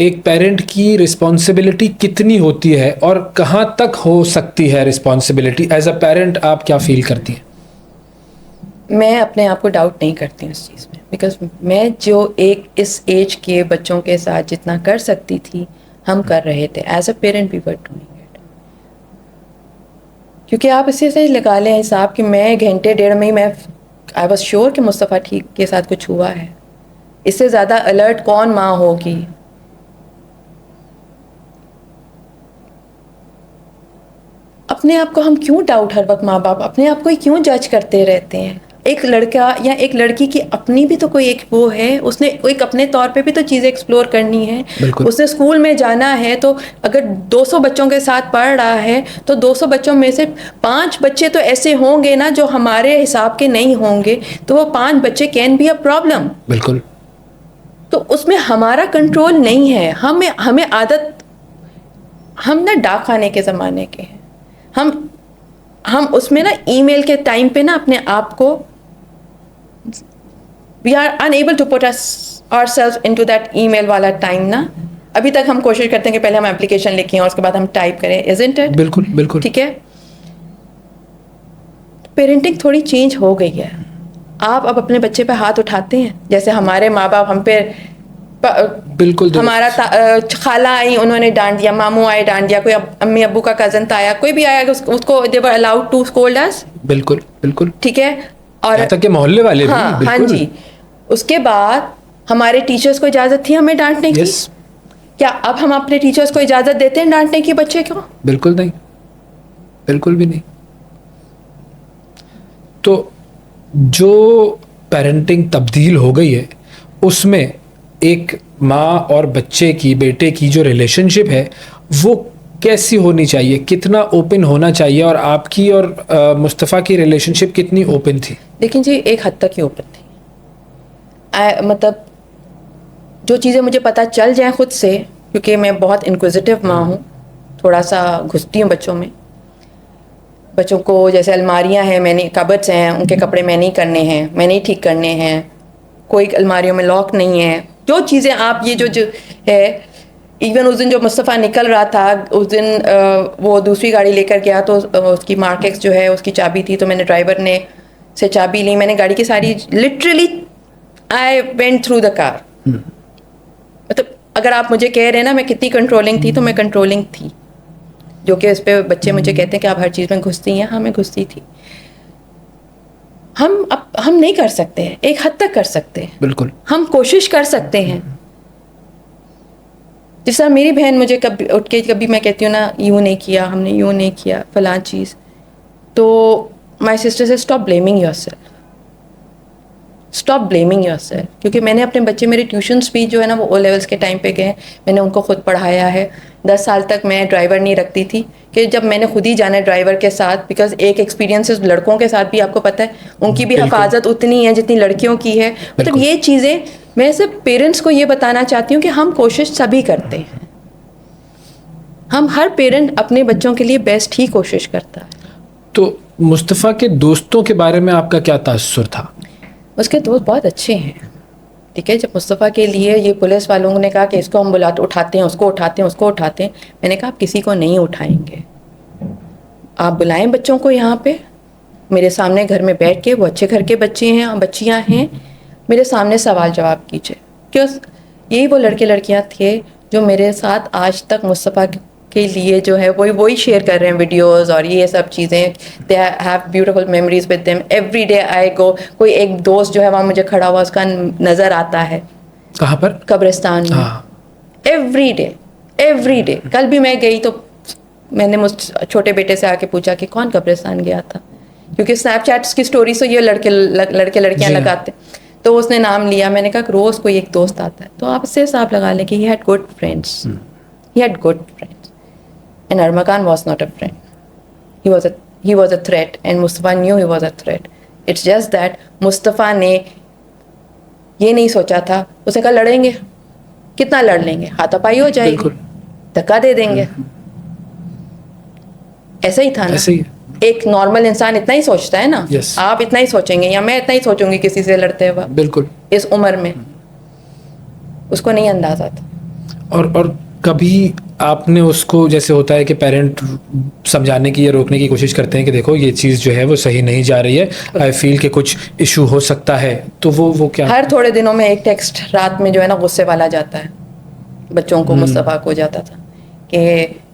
एक पेरेंट की रिस्पॉन्सिबिलिटी कितनी होती है और कहाँ तक हो सकती है रिस्पॉन्सिबिलिटी? एज अ पेरेंट आप क्या फील करती हैं? मैं अपने आप को डाउट नहीं करती हूँ इस चीज़ में, बिकॉज मैं जो एक इस एज के बच्चों के साथ जितना कर सकती थी हम कर रहे थे। As a parent we were doing it. क्योंकि आप इसे से लगा लें हिसाब कि मैं घंटे डेढ़ में ही मैं आई वॉज श्योर कि मुस्तफ़ा ठीक के साथ कुछ हुआ है। इससे ज़्यादा अलर्ट कौन माँ होगी? अपने आप को हम क्यों डाउट, हर वक्त माँ बाप अपने आप को ही क्यों जज करते रहते हैं? एक लड़का या एक लड़की की अपनी भी तो कोई एक वो है, उसने एक अपने तौर पे भी तो चीज़ें एक्सप्लोर करनी है। बिल्कुल। उसने स्कूल में जाना है तो अगर 200 बच्चों के साथ पढ़ रहा है तो 200 बच्चों में से 5 बच्चे तो ऐसे होंगे ना जो हमारे हिसाब के नहीं होंगे, तो वो 5 बच्चे कैन बी अ प्रॉब्लम। बिल्कुल। तो उसमें हमारा कंट्रोल नहीं है। हमें आदत, हम ना डाक खाने के ज़माने के हैं। हम उसमें ना ईमेल के टाइम पे ना अपने आप को we are unable to put ourselves into that email वाला टाइम ना। अभी तक हम कोशिश करते हैं कि पहले हम एप्लीकेशन लिखें और उसके बाद हम टाइप करें, इजंट इट? बिल्कुल बिल्कुल। ठीक है। पेरेंटिंग थोड़ी चेंज हो गई है। आप अब अपने बच्चे पे हाथ उठाते हैं जैसे हमारे माँ बाप हम पे बिल्कुल हमारा खाला आई उन्होंने डांट दिया, मामू आए डांट दिया, कोई अम्मी अब्बू का कजन था आया, कोई भी आया उसको they were allowed to scold us. बिल्कुल बिल्कुल। ठीक है। और यहाँ तक के मोहल्ले वाले भी। हाँ बिल्कुल। जी। उसके बाद हमारे टीचर्स को इजाज़त थी हमें डांटने की। यस। क्या अब हम अपने टीचर्स को इजाज़त देते हैं डांटने की बच्चे को? बिल्कुल नहीं, बिल्कुल भी नहीं। तो जो पेरेंटिंग तब्दील हो गई है उसमें एक माँ और बच्चे की, बेटे की जो रिलेशनशिप है वो कैसी होनी चाहिए, कितना ओपन होना चाहिए, और आपकी और मुस्तफ़ा की रिलेशनशिप कितनी ओपन थी? लेकिन जी एक हद तक ही ओपन थी। मतलब जो चीज़ें मुझे पता चल जाएं खुद से, क्योंकि मैं बहुत इंक्विजिटिव माँ हूँ, थोड़ा सा घुसती हूँ बच्चों में। बच्चों को जैसे अलमारियाँ हैं, मैंने कबर्ड्स हैं, उनके कपड़े मैं नहीं करने हैं, मैं नहीं ठीक करने हैं, कोई अलमारियों में लॉक नहीं है, जो चीज़ें आप ये जो है। इवन उस दिन जो मुस्तफ़ा निकल रहा था उस दिन वो दूसरी गाड़ी लेकर गया तो उसकी मार्केक्स जो है उसकी चाबी थी, तो मैंने ड्राइवर ने से चाबी ली, मैंने गाड़ी की सारी literally I went through the car. मतलब अगर आप मुझे कह रहे हैं ना मैं कितनी कंट्रोलिंग थी, तो मैं कंट्रोलिंग थी। जो कि इस पे बच्चे मुझे कहते हैं कि आप हर चीज़ में घुसती हैं। हाँ मैं घुसती थी। हम नहीं कर सकते हैं, एक हद तक कर सकते हैं। बिल्कुल। हम कोशिश कर सकते हैं। जिस तरह मेरी बहन मुझे कभी उठ के कभी मैं कहती हूँ ना यूँ नहीं किया, हमने यूँ नहीं किया फलां चीज़, तो माई सिस्टर से stop blaming yourself, stop blaming yourself. क्योंकि मैंने अपने बच्चे, मेरे ट्यूशन्स भी जो है ना वो ओ लेवल्स के टाइम पे गए, मैंने उनको खुद पढ़ाया है। 10 साल तक मैं ड्राइवर नहीं रखती थी कि जब मैंने खुद ही जाना है ड्राइवर के साथ, बिकॉज एक एक्सपीरियंसेस लड़कों के साथ भी आपको पता है उनकी भी हिफाजत उतनी है जितनी लड़कियों की है। मतलब ये चीज़ें मैं सिर्फ पेरेंट्स को ये बताना चाहती हूँ कि हम कोशिश सभी करते हैं। हम हर पेरेंट अपने बच्चों के लिए बेस्ट ही कोशिश करता है। तो मुस्तफ़ा के दोस्तों के बारे में आपका क्या तासुर था? उसके दोस्त बहुत अच्छे हैं। ठीक है। जब मुस्तफ़ा के लिए ये पुलिस वालों ने कहा कि इसको हम उठाते हैं, उसको उठाते हैं, उसको उठाते हैं, मैंने कहा आप किसी को नहीं उठाएंगे। आप बुलाएं बच्चों को यहाँ पे मेरे सामने घर में बैठ के, वो अच्छे घर के बच्चे हैं, बच्चियाँ हैं, मेरे सामने सवाल जवाब कीजिए। क्यों? यही वो लड़के लड़कियाँ थे जो मेरे साथ आज तक मुस्तफ़ा के लिए जो है वही शेयर कर रहे हैं वीडियोस और ये सब चीज़ें। They have beautiful memories with them. Every day I go, कोई एक दोस्त जो है वहाँ मुझे खड़ा हुआ उसका नज़र आता है। कहाँ पर? कब्रिस्तान में। Every day. कल भी मैं गई तो मैंने मुझ छोटे बेटे से आके पूछा कि कौन कब्रिस्तान गया था, क्योंकि स्नैपचैट्स की स्टोरी से ये लड़के लड़कियाँ लगाते, तो उसने नाम लिया। मैंने कहा रोज़ कोई एक दोस्त आता है, तो आप इससे हिसाब लगा लें कि he had good friends. He had good friends and Armakan was not a friend. He was a threat, and Mustafa knew he was a threat. It's just that Mustafa ने ये नहीं सोचा था, उसे कहा लड़ेंगे, कितना लड़ लेंगे, हाथापाई हो जाएगी, धक्का दे देंगे। ऐसा ही था ना। ऐसे ही। एक नॉर्मल इंसान इतना ही सोचता है ना। yes. आप इतना ही सोचेंगे या मैं इतना ही सोचूंगी किसी से लड़ते हुए। बिल्कुल। इस उम्र में उसको नहीं अंदाजा था। और कभी आपने उसको, जैसे होता है कि पेरेंट समझाने की या रोकने की कोशिश करते हैं कि देखो ये चीज़ जो है वो सही नहीं जा रही है, आई फील कि कुछ इशू हो सकता है, तो वो क्या? हर थोड़े दिनों में एक टेक्स्ट रात में जो है ना गुस्से वाला जाता है बच्चों को, मुस्तफ़ा को जाता था कि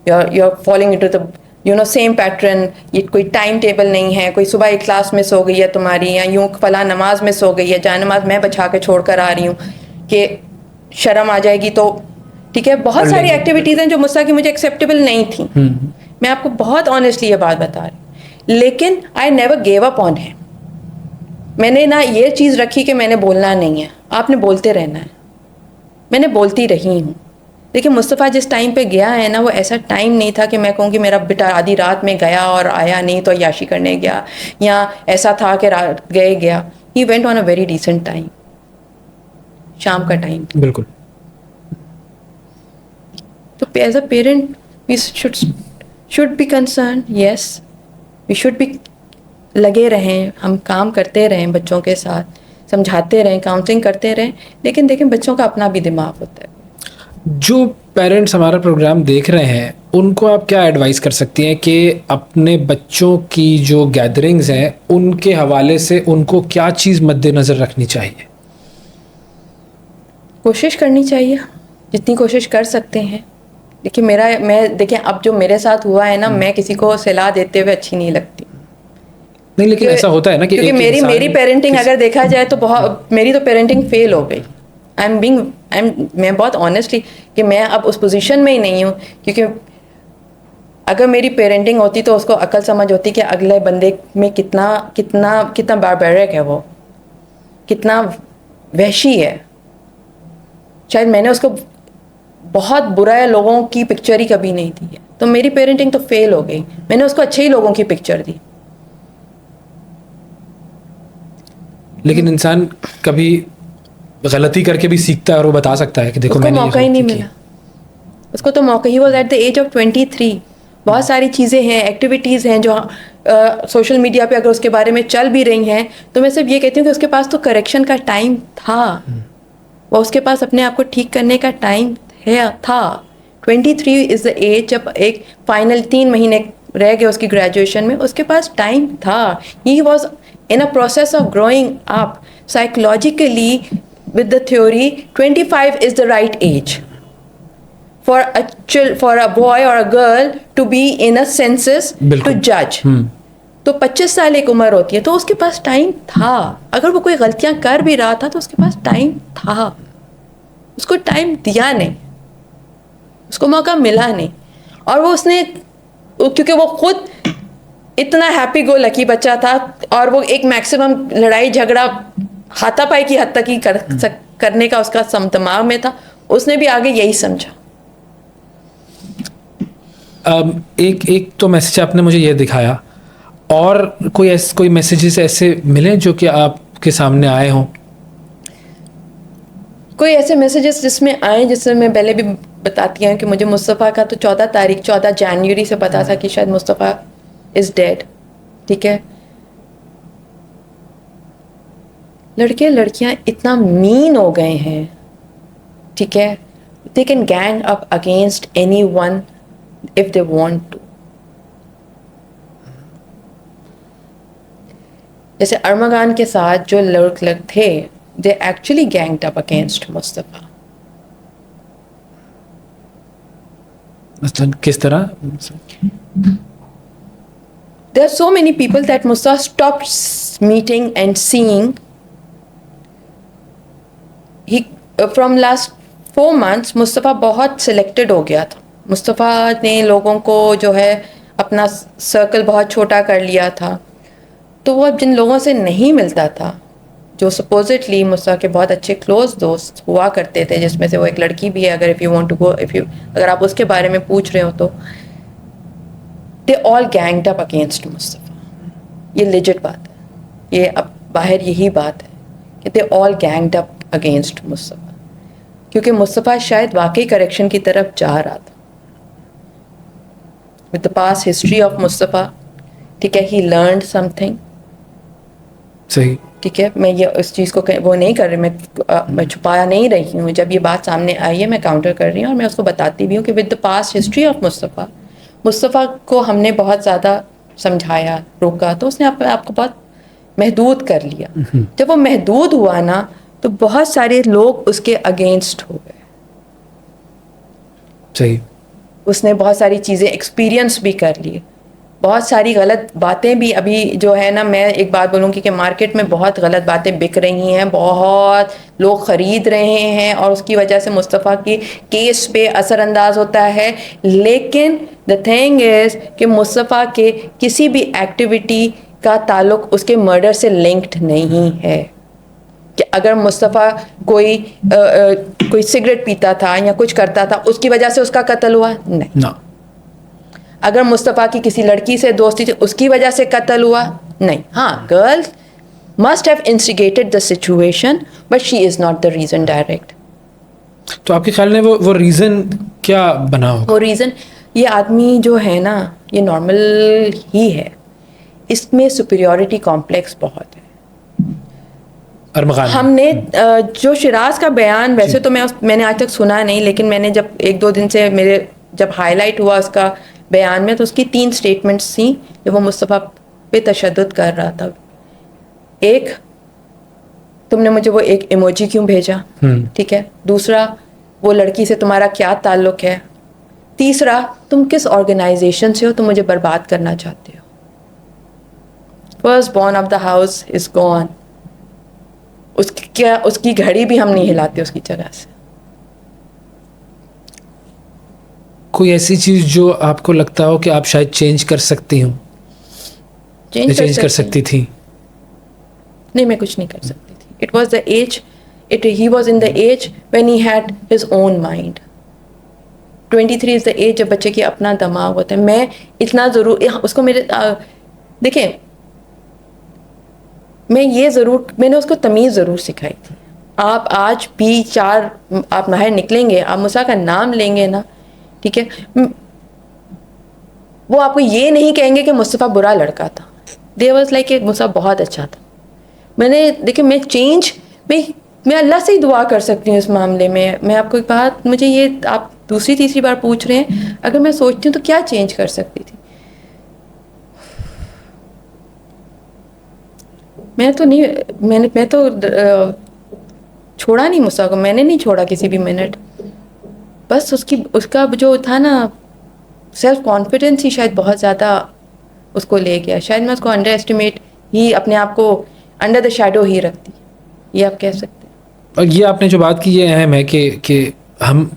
you're falling into the same pattern, ये कोई टाइम टेबल नहीं है, कोई सुबह एक क्लास मिस हो गई है तुम्हारी, या यूं फला नमाज मिस हो गई है, जाए नमाज मैं बचा के छोड़ कर आ रही हूँ कि शर्म आ जाएगी तो ठीक है। बहुत सारी एक्टिविटीज़ हैं जो मुझसे की मुझे एक्सेप्टेबल नहीं थी, मैं आपको बहुत ऑनेस्टली ये बात बता रही, लेकिन I never gave up on him. मैंने ना ये चीज़ रखी कि मैंने बोलना नहीं है, आपने बोलते रहना है, मैंने बोलती रही हूँ। देखिए मुस्तफ़ा जिस टाइम पे गया है ना, वो ऐसा टाइम नहीं था कि मैं कहूँ कि मेरा बेटा आधी रात में गया और आया नहीं तो याशी करने गया, या ऐसा था कि रात गया। He went on a very decent time, शाम का टाइम। बिल्कुल। तो as a parent we should be concern, yes we should be, लगे रहें, हम काम करते रहें बच्चों के साथ, समझाते रहें, काउंसलिंग करते रहें, लेकिन देखें बच्चों का अपना भी दिमाग होता है। जो पेरेंट्स हमारा प्रोग्राम देख रहे हैं उनको आप क्या एडवाइस कर सकती हैं कि अपने बच्चों की जो गैदरिंग्स हैं उनके हवाले से उनको क्या चीज़ मद्देनज़र रखनी चाहिए? कोशिश करनी चाहिए जितनी कोशिश कर सकते हैं। देखिए देखिए अब जो मेरे साथ हुआ है ना, मैं किसी को सलाह देते हुए अच्छी नहीं लगती। नहीं, लेकिन ऐसा होता है ना कि क्योंकि मेरी पेरेंटिंग अगर देखा जाए तो बहुत, मेरी तो पेरेंटिंग फेल हो गई। मैं बहुत ऑनेस्टली कि मैं अब उस पोजीशन में ही नहीं हूँ, क्योंकि अगर मेरी पेरेंटिंग होती तो उसको अकल समझ होती कि अगले बंदे में कितना कितना कितना बारबैरिक है, वो कितना वहशी है। शायद मैंने उसको बहुत बुरा लोगों की पिक्चर ही कभी नहीं दी है, तो मेरी पेरेंटिंग तो फेल हो गई, मैंने उसको अच्छे ही लोगों की पिक्चर दी। लेकिन इंसान कभी गलती करके भी सीखता है और वो बता सकता है कि देखो उसको मैंने मौका ही नहीं मिला, उसको तो मौका ही, वो एट द एज ऑफ 23। बहुत सारी चीज़ें हैं, एक्टिविटीज़ हैं जो सोशल मीडिया पे अगर उसके बारे में चल भी रही हैं, तो मैं सिर्फ ये कहती हूँ कि उसके पास तो करेक्शन का टाइम था, वो उसके पास अपने आप को ठीक करने का टाइम था। 23 इज़ द एज, जब एक फाइनल 3 महीने रह गए उसकी ग्रेजुएशन में, उसके पास टाइम था। ही was in a process of growing up psychologically with the theory 25 is the right age for a boy or a girl to be in a census to judge। तो 25 साल एक उम्र होती है, तो उसके पास टाइम था। अगर वो कोई गलतियां कर भी रहा था तो उसके पास टाइम था, उसको टाइम दिया नहीं, उसको मौका मिला नहीं। और वो उसने, क्योंकि वो खुद इतना हैप्पी गो लकी बच्चा था और वो एक मैक्सिमम लड़ाई झगड़ा हाथापाई की हद तक ही करने का उसका दिमाग में था, उसने भी आगे यही समझा। एक तो मैसेज आपने मुझे ये दिखाया, और कोई मैसेजेस ऐसे मिले जो कि आपके सामने आए हों? कोई ऐसे मैसेजेस जिसमें आए, जिसमें मैं पहले भी बताती हूँ कि मुझे मुस्तफ़ा का तो 14 जनवरी से पता था कि शायद मुस्तफ़ा इज़ डेड, ठीक है। लड़के लड़कियां इतना मीन हो गए हैं, ठीक है, they can gang up against anyone if they want to. जैसे अरमगान के साथ जो लोग थे, they actually ganged up against Mustafa. मतलब किस तरह? There are so many people that Mustafa stopped meeting and seeing. He from last 4 months Mustafa बहुत सिलेक्टेड हो गया था। मुस्तफ़ा ने लोगों को जो है अपना सर्कल बहुत छोटा कर लिया था, तो वो अब जिन लोगों से नहीं मिलता था, जो सपोजिटली मुस्तफ़ा के बहुत अच्छे क्लोज दोस्त हुआ करते थे, जिसमें से वो एक लड़की भी है, अगर if you want to go, अगर आप उसके बारे में पूछ रहे हो तो, they all ganged up against Mustafa. ये लेजिट बात है, ये अब बाहर यही बात है कि they all ganged up against Mustafa, क्योंकि मुस्तफ़ा शायद वाकई करेक्शन की तरफ जा रहा था। With the past history of Mustafa, ठीक है, ही लर्नड समथिंग, सही, ठीक है, मैं ये इस चीज़ को वो नहीं कर रही, मैं छुपाया नहीं रही हूँ। जब ये बात सामने आई है मैं काउंटर कर रही हूँ और मैं उसको बताती भी हूँ कि with the past history of Mustafa को हमने बहुत ज़्यादा समझाया, रोका, तो उसने आपको बहुत महदूद कर लिया। जब वो महदूद हुआ ना तो बहुत सारे लोग उसके अगेंस्ट हो गए। सही। उसने बहुत सारी चीज़ें एक्सपीरियंस भी कर ली, बहुत सारी गलत बातें भी अभी जो है ना, मैं एक बात बोलूँगी कि मार्केट में बहुत गलत बातें बिक रही हैं, बहुत लोग ख़रीद रहे हैं और उसकी वजह से मुस्तफ़ा की केस पे असरअंदाज होता है। लेकिन द थिंग इज़ कि मुस्तफ़ा के किसी भी एक्टिविटी का ताल्लुक उसके मर्डर से लिंक्ड नहीं है। कि अगर मुस्तफ़ा कोई सिगरेट पीता था या कुछ करता था उसकी वजह से उसका कत्ल हुआ, नहीं ना। अगर मुस्तफ़ा की किसी लड़की से दोस्ती थी उसकी वजह से कत्ल हुआ, नहीं। हाँ, girl must have instigated the situation but she is not the reason direct. तो आपके ख्याल में वो रीज़न क्या बना होगा? वो रीज़न, ये आदमी जो है ना ये नॉर्मल ही है, इसमें सुपीरियॉरिटी कॉम्प्लेक्स बहुत है। हमने जो शिराज का बयान, वैसे तो मैंने आज तक सुना नहीं, लेकिन मैंने जब 1-2 दिन से जब हाईलाइट हुआ उसका बयान में, तो उसकी 3 स्टेटमेंट्स थी जब वो मुस्तफ़ा पे तशद्दुद कर रहा था। एक, तुमने मुझे वो एक इमोजी क्यों भेजा, ठीक है। दूसरा, वो लड़की से तुम्हारा क्या ताल्लुक है। तीसरा, तुम किस ऑर्गेनाइजेशन से हो, तुम मुझे बर्बाद करना चाहते हो। First born of the house is gone. उसकी घड़ी भी हम नहीं हिलाते उसकी जगह से। कोई ऐसी चीज़ जो आपको लगता हो कि आप शायद चेंज कर सकती हो, चेंज कर सकती थी? नहीं, मैं कुछ नहीं कर सकती थी। It was the age, he was in the age when he had his own mind. 23 is the age जब बच्चे की अपना दिमाग होता है। मैं इतना ज़रूर उसको देखिए, मैंने उसको तमीज़ ज़रूर सिखाई थी। आप आज भी आप बाहर निकलेंगे, आप मूसा का नाम लेंगे ना, ठीक है, वो आपको ये नहीं कहेंगे कि मुस्तफ़ा बुरा लड़का था। दे वाज लाइक कि मूसा बहुत अच्छा था। देखिए, मैं अल्लाह से ही दुआ कर सकती हूँ इस मामले में। मैं आपको एक बात, मुझे ये आप दूसरी तीसरी बार पूछ रहे हैं, अगर मैं सोचती हूँ तो क्या चेंज कर सकती थी। मैं तो छोड़ा नहीं मूसा को, मैंने नहीं छोड़ा किसी भी मिनट। बस उसका जो था ना सेल्फ कॉन्फिडेंस ही शायद बहुत ज़्यादा उसको ले गया। शायद मैं उसको अंडर एस्टिमेट ही, अपने आप को अंडर द शैडो ही रखती, ये आप कह सकते हैं। और ये आपने जो बात की ये अहम है कि हम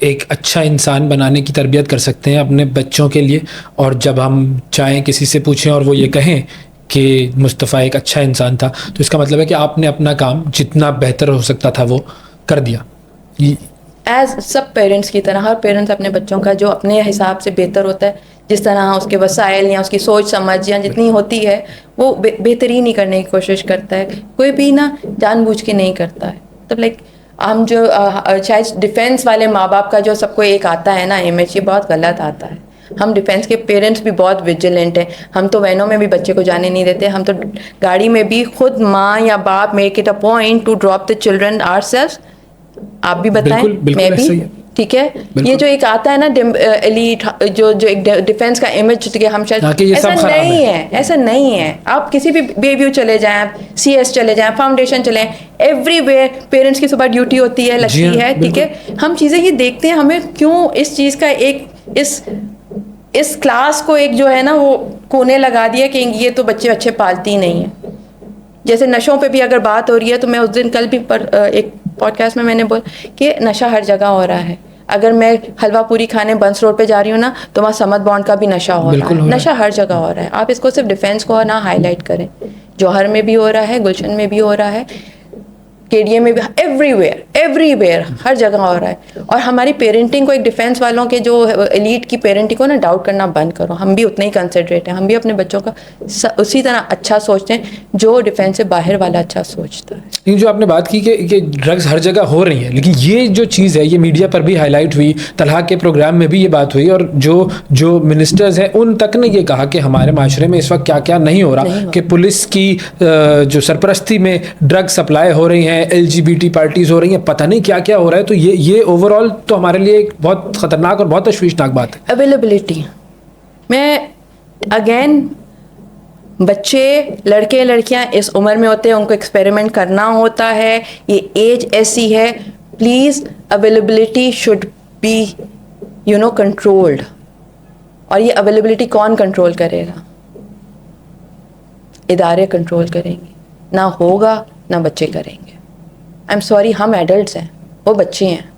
एक अच्छा इंसान बनाने की तरबियत कर सकते हैं अपने बच्चों के लिए, और जब हम चाहें किसी से पूछें और वो ये कहें कि मुस्तफ़ा एक अच्छा इंसान था, तो इसका मतलब है कि आपने अपना काम जितना बेहतर हो सकता था वो कर दिया। एज सब पेरेंट्स की तरह हर पेरेंट्स अपने बच्चों का जो अपने हिसाब से बेहतर होता है, जिस तरह उसके वसाइल या उसकी सोच समझ या जितनी होती है वो बेहतरीन ही करने की कोशिश करता है। कोई भी ना जानबूझ के नहीं करता है। तब लाइक हम जो शायद डिफेंस वाले माँ बाप का जो सबको एक आता है ना इमेज, ये बहुत गलत आता है। हम डिफेंस के पेरेंट्स भी बहुत विजिलेंट हैं। हम तो वैनों में भी बच्चे को जाने नहीं देते, हम तो गाड़ी में भी खुद माँ या बाप make it a point two drop the children ourselves. आप भी बताएं, मैं भी, ठीक है। ये जो एक आता है ना एलीट, जो एक डिफेंस का इमेज कि हम शायद, ऐसा नहीं है। आप किसी भी बेबी चले जाएं, CS चले जाएं, फाउंडेशन चले, एवरीवेयर पेरेंट्स की सुबह ड्यूटी होती है, लगती है, ठीक है। हम चीज़ें ये देखते हैं, हमें क्यों इस चीज़ का इस क्लास को एक जो है ना वो कोने लगा दिया कि ये तो बच्चे अच्छे पालती नहीं है। जैसे नशों पे भी अगर बात हो रही है, तो मैं उस दिन कल भी एक पॉडकास्ट में मैंने बोला कि नशा हर जगह हो रहा है। अगर मैं हलवा पूरी खाने बंस रोड पे जा रही हूँ ना, तो वहाँ समद बॉन्ड का भी नशा हो रहा है। नशा हर जगह हो रहा है। आप इसको सिर्फ डिफेंस को ना हाईलाइट करें, जौहर में भी हो रहा है, गुलशन में भी हो रहा है। केडीए में भी, एवरीवेयर हर जगह हो रहा है। और हमारी पेरेंटिंग को, एक डिफेंस वालों के जो एलीट की पेरेंटिंग को ना डाउट करना बंद करो। हम भी उतने ही कंसिडरेट हैं, हम भी अपने बच्चों का उसी तरह अच्छा सोचते हैं जो डिफेंस से बाहर वाला अच्छा सोचता है। ये जो आपने बात की कि ड्रग्स हर जगह हो रही है, लेकिन ये जो चीज़ है ये मीडिया पर भी हाईलाइट हुई, तलहा के प्रोग्राम में भी ये बात हुई, और जो मिनिस्टर्स हैं उन तक ने ये कहा कि हमारे माशरे में इस वक्त क्या क्या नहीं हो रहा, कि पुलिस की जो सरपरस्ती में ड्रग सप्लाई हो रही हैं, LGBT पार्टीज हो रही हैं, पता नहीं क्या क्या हो रहा है। तो ये ओवरऑल तो हमारे लिए एक बहुत खतरनाक और बहुत तशवीशनाक बात है। अवेलेबिलिटी में अगेन, बच्चे, लड़के लड़कियां इस उम्र में होते हैं, उनको एक्सपेरिमेंट करना होता है, ये एज ऐसी है। Please availability should be controlled. और ये अवेलेबिलिटी कौन कंट्रोल करेगा? इदारे कंट्रोल करेंगे, ना होगा ना बच्चे करेंगे। आई एम सॉरी, हम एडल्ट्स हैं, वो बच्चे हैं।